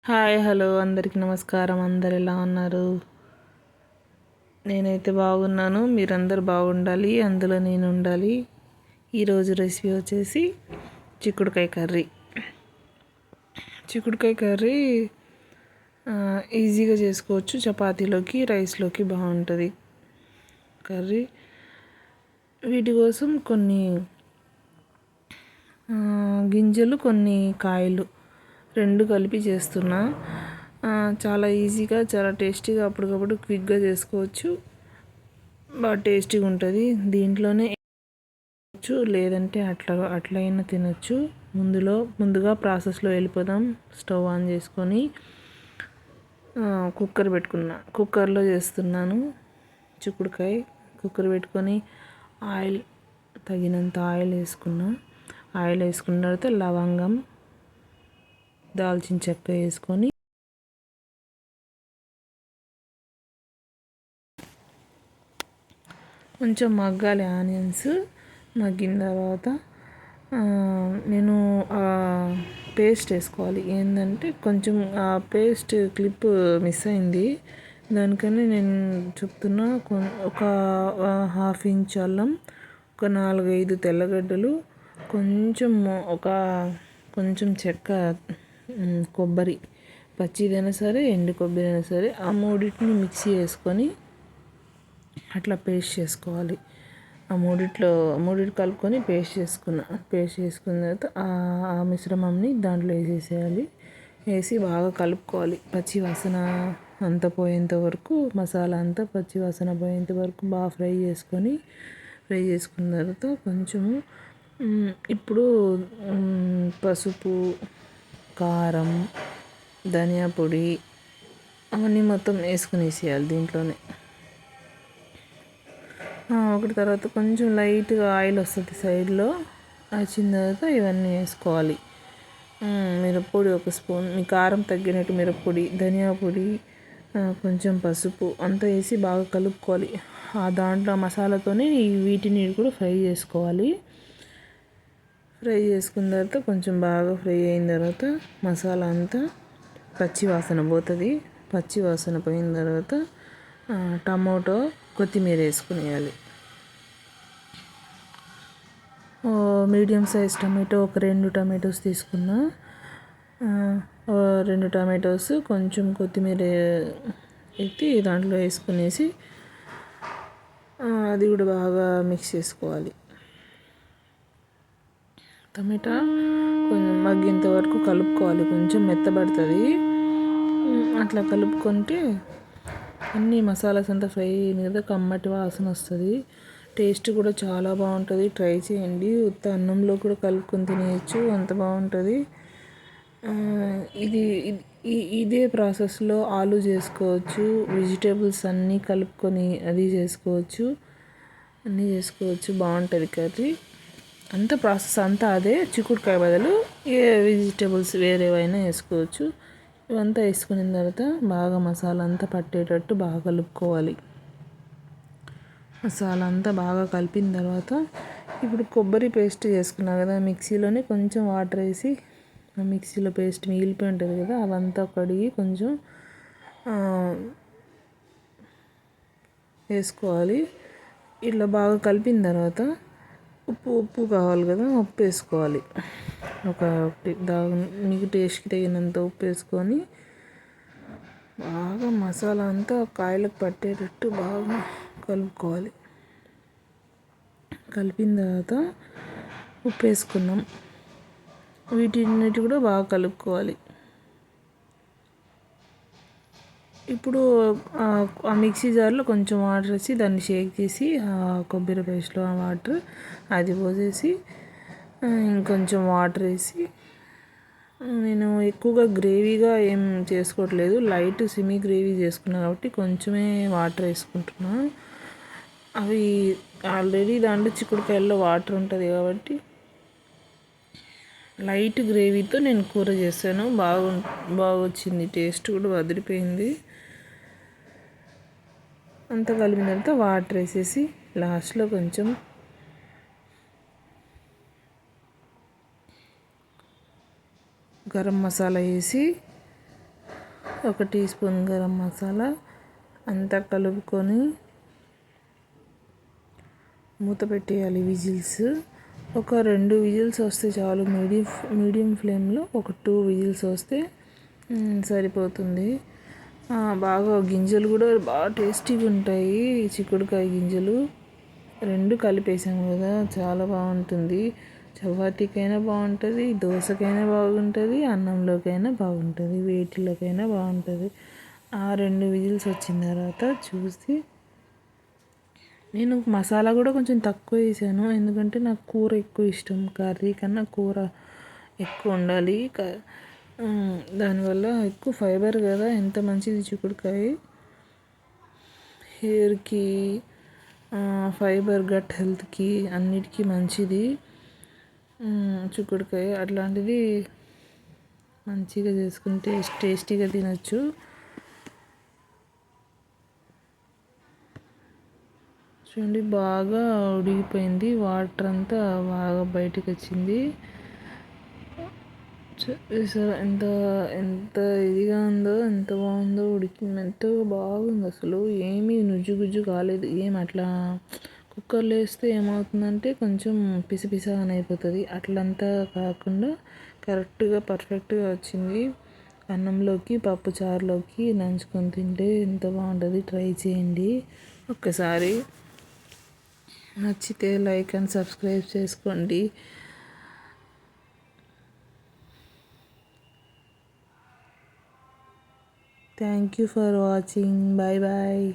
Hi hello అందరికీ నమస్కారం. అందరు ఎలా ఉన్నారు? నేనైతే బాగున్నాను. మీరందరూ బాగుండాలి, అందులో నేను ఉండాలి. ఈరోజు రెసిపీ వచ్చేసి చిక్కుడుకాయ కర్రీ. చిక్కుడుకాయ కర్రీ ఈజీగా చేసుకోవచ్చు. చపాతీలోకి, రైస్లోకి బాగుంటుంది కర్రీ. వీటి కోసం కొన్ని గింజలు, కొన్ని కాయలు రెండు కలిపి చేస్తున్నా. చాలా ఈజీగా, చాలా టేస్టీగా, అప్పటికప్పుడు క్విక్గా చేసుకోవచ్చు. బాగా టేస్టీగా ఉంటుంది. దీంట్లోనే లేదంటే అట్లయినా తినచ్చు. ముందుగా ప్రాసెస్లో వెళ్ళిపోదాం. స్టవ్ ఆన్ చేసుకొని కుక్కర్ పెట్టుకున్నా. కుక్కర్లో చేస్తున్నాను చిక్కుడుకాయ. కుక్కర్ పెట్టుకొని తగినంత ఆయిల్ వేసుకున్న తర్వాత లవంగం, దాల్చిన చెక్క వేసుకొని కొంచెం మగ్గాలి. ఆనియన్స్ మగ్గిన తర్వాత నేను పేస్ట్ వేసుకోవాలి. ఏంటంటే కొంచెం ఆ పేస్ట్ క్లిప్ మిస్ అయింది, దానికని నేను చెప్తున్నా. ఒక హాఫ్ ఇంచ్ అల్లం, ఒక 4-5 తెల్లగడ్డలు, కొంచెం చెక్క, కొబ్బరి, పచ్చిదైనా సరే ఎండు కొబ్బరి అయినా సరే, ఆ మూడింటిని మిక్సీ వేసుకొని అట్లా పేస్ట్ చేసుకోవాలి. మూడిటి కలుపుకొని పేస్ట్ చేసుకున్న తర్వాత ఆ మిశ్రమంని దాంట్లో వేసేసేయాలి. వేసి బాగా కలుపుకోవాలి. పచ్చి వాసన అంతా పోయేంత వరకు, మసాలా అంతా పచ్చి వాసన పోయేంత వరకు బాగా ఫ్రై చేసుకున్న తర్వాత కొంచెము ఇప్పుడు పసుపు, కారం, ధనియా పొడి అవన్నీ మొత్తం వేసేయాలి దీంట్లోనే. ఒకటి తర్వాత కొంచెం లైట్గా ఆయిల్ వస్తుంది సైడ్లో. వచ్చిన తర్వాత ఇవన్నీ వేసుకోవాలి. మిరప్పొడి 1 స్పూన్, మీ కారం తగ్గినట్టు మిరప్పొడి, ధనియా పొడి, కొంచెం పసుపు అంతా వేసి బాగా కలుపుకోవాలి. దాంట్లో మసాలాతోనే వీటిని కూడా ఫ్రై చేసుకోవాలి. ఫ్రై చేసుకున్న తర్వాత కొంచెం బాగా ఫ్రై అయిన తర్వాత మసాలా అంతా పచ్చి వాసన పోతుంది. పచ్చి వాసన పోయిన తర్వాత టమాటో, కొత్తిమీర వేసుకునేయాలి. మీడియం సైజ్ టమాటో, ఒక 2 టమాటోస్ తీసుకున్నా. 2 టమాటోస్, కొంచెం కొత్తిమీర ఎత్తి దాంట్లో వేసుకునేసి అది కూడా బాగా మిక్స్ చేసుకోవాలి. టమాటా కొంచెం మగ్గేంత వరకు కలుపుకోవాలి. కొంచెం మెత్తబడుతుంది. అట్లా కలుపుకుంటే అన్ని మసాలాస్ అంతా ఫ్రై అయిన కదా, కమ్మటి వాసన వస్తుంది. టేస్ట్ కూడా చాలా బాగుంటుంది. ట్రై చేయండి. ఉత్త అన్నంలో కూడా కలుపుకొని తినేయచ్చు, అంత బాగుంటుంది. ఇదే ప్రాసెస్లో ఆలు చేసుకోవచ్చు. వెజిటేబుల్స్ అన్నీ కలుపుకొని అది చేసుకోవచ్చు. అన్నీ చేసుకోవచ్చు. బాగుంటుంది కర్రీ. అంత ప్రాసెస్ అంతా అదే. చిక్కుడుకాయ బదులు ఏ వెజిటేబుల్స్ వేరేవైనా వేసుకోవచ్చు. ఇవంతా వేసుకున్న తర్వాత బాగా మసాలా అంతా పట్టేటట్టు బాగా కలుపుకోవాలి. మసాలా అంతా బాగా కలిపిన తర్వాత ఇప్పుడు కొబ్బరి పేస్ట్ చేసుకున్నా కదా, మిక్సీలోనే కొంచెం వాటర్ వేసి, మిక్సీలో పేస్ట్ మిగిలిపోయి ఉంటుంది కదా, అవంతా కడిగి కొంచెం వేసుకోవాలి. ఇట్లా బాగా కలిపిన తర్వాత ఉప్పు కావాలి కదా, ఉప్పు వేసుకోవాలి. మీకు టేస్ట్కి తగినంత ఉప్పు వేసుకొని బాగా మసాలా అంతా కాయలకు పట్టేటట్టు బాగా కలుపుకోవాలి. కలిపిన తర్వాత ఉప్పు వేసుకున్నాం. వీటిన్నిటి కూడా బాగా కలుపుకోవాలి. ఇప్పుడు ఆ మిక్సీ జార్లో కొంచెం వాటర్ వేసి దాన్ని షేక్ చేసి, ఆ కొబ్బరి పేస్ట్లో ఆ వాటర్ అది పోసేసి, ఇంకొంచెం వాటర్ వేసి, నేను ఎక్కువగా గ్రేవీగా ఏం చేసుకోవట్లేదు, లైట్ సెమీ గ్రేవీ చేసుకున్నాను కాబట్టి కొంచెమే వాటర్ వేసుకుంటున్నా. అవి ఆల్రెడీ దాంట్లో చిక్కుడుకాయల్లో వాటర్ ఉంటుంది కాబట్టి లైట్ గ్రేవీతో నేను కూర చేశాను. బాగా వచ్చింది. టేస్ట్ కూడా వదిలిపోయింది. అంతా కలిపిన తర్వాత వాటర్ వేసేసి లాస్ట్లో కొంచెం గరం మసాలా వేసి 1 టీ స్పూన్ గరం మసాలా అంతా కలుపుకొని మూత పెట్టేయాలి. విజిల్స్ ఒక 2 విజిల్స్ వస్తే చాలు. మీడియం ఫ్లేమ్లో ఒక 2 విజిల్స్ వస్తే సరిపోతుంది. బాగా గింజలు కూడా బాగా టేస్టీగా ఉంటాయి. చిక్కుడుకాయ గింజలు 2 కలిపేసాము కదా, చాలా బాగుంటుంది. చపాతీకైనా బాగుంటుంది, దోశకైనా బాగుంటుంది, అన్నంలోకైనా బాగుంటుంది, వేటిలోకైనా బాగుంటుంది. 2 విజిల్స్ వచ్చిన తర్వాత చూసి నేను మసాలా కూడా కొంచెం తక్కువ వేసాను, ఎందుకంటే నాకు కూర ఎక్కువ ఇష్టం. కర్రీ కన్నా కూర ఎక్కువ ఉండాలి. దానివల్ల ఎక్కువ ఫైబర్ కదా, ఎంత మంచిది చిక్కుడుకాయ హెయిర్కి, ఫైబర్ గట్ హెల్త్కి అన్నిటికీ మంచిది చిక్కుడుకాయ. అట్లాంటిది మంచిగా చేసుకుంటే టేస్టీగా తినచ్చు. చూడండి బాగా ఉడికిపోయింది, వాటర్ అంతా బాగా బయటకు వచ్చింది. ఎంత ఎంత ఇదిగా ఉందో, ఎంత బాగుందో, మెత్తగా బాగుంది. అసలు ఏమీ నుజ్జు గుజ్జు కాలేదు. అట్లా కుక్కర్లో వేస్తే ఏమవుతుందంటే కొంచెం పిసపిసగానే అయిపోతుంది. అట్లంతా కాకుండా కరెక్ట్గా పర్ఫెక్ట్గా వచ్చింది. అన్నంలోకి పప్పు చారులోకి నంచుకొని తింటే ఎంత బాగుంటుంది. ట్రై చేయండి ఒక్కసారి. నచ్చితే లైక్ అండ్ సబ్స్క్రైబ్ చేసుకోండి. Thank you for watching. Bye bye.